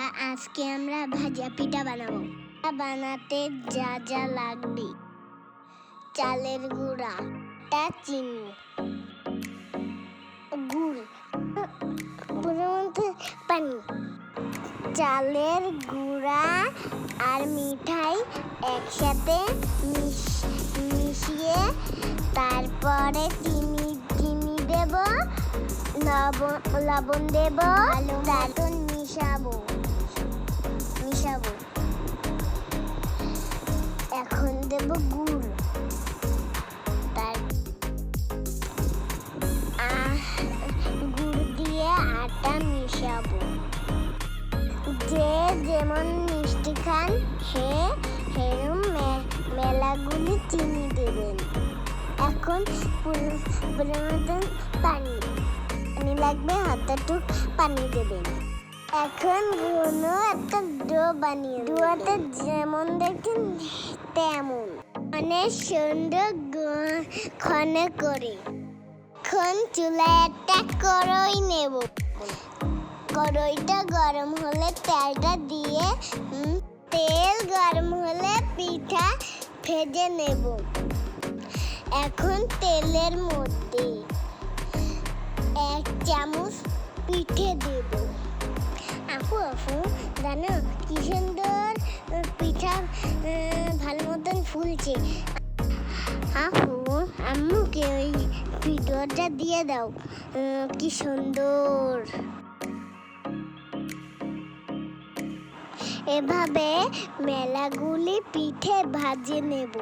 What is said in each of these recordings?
আজকে আমরা ভাজা পিঠা বানাবো। বানাতে যা যা লাগবে: চালের গুঁড়া, চিনি, গুড়, পানি। চালের গুঁড়া আর মিঠাই একসাথে মিশিয়ে তারপরে চিনি দেব, লবণ দেব, ভালো মিশাবো। এখন দেব গুড়, গুড় দিয়ে আটা মিশাবো। যে যেমন মিষ্টি খান সেরকম মেলাগুলি চিনি দেবেন। এখন মতন পানি লাগবে, হাতটুক পানি দেবেন। এখন ঘন একটা ডো বানিয়ে ডোতে যেমন দেখেন তেমন অনেক সুন্দর ঘন করে। এখন চুলায় একটা কড়াই নেব। কড়াইটা গরম হলে তেলটা দিয়ে তেল গরম হলে পিঠা ভেজে নেব। এখন তেলের মধ্যে 1 চামচ পিঠে দেব। আপু জানো কি সুন্দর পিঠা ভালো মতন ফুলছে। আপু আম্মুকে ওই ভিডিওটা দিয়ে দাও, কি সুন্দর। এভাবে মেলাগুলি পিঠে ভাজে নেব।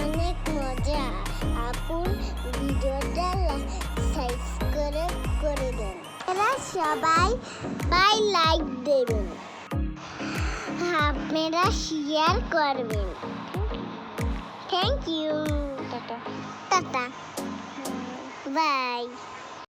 অনেক মজা। আপুর ভিডিওটা সাবস্ক্রাইব করে দেন। এরা সবাই লাইক দেবেন, আপনারা শেয়ার করবেন। Thank you. Tata by.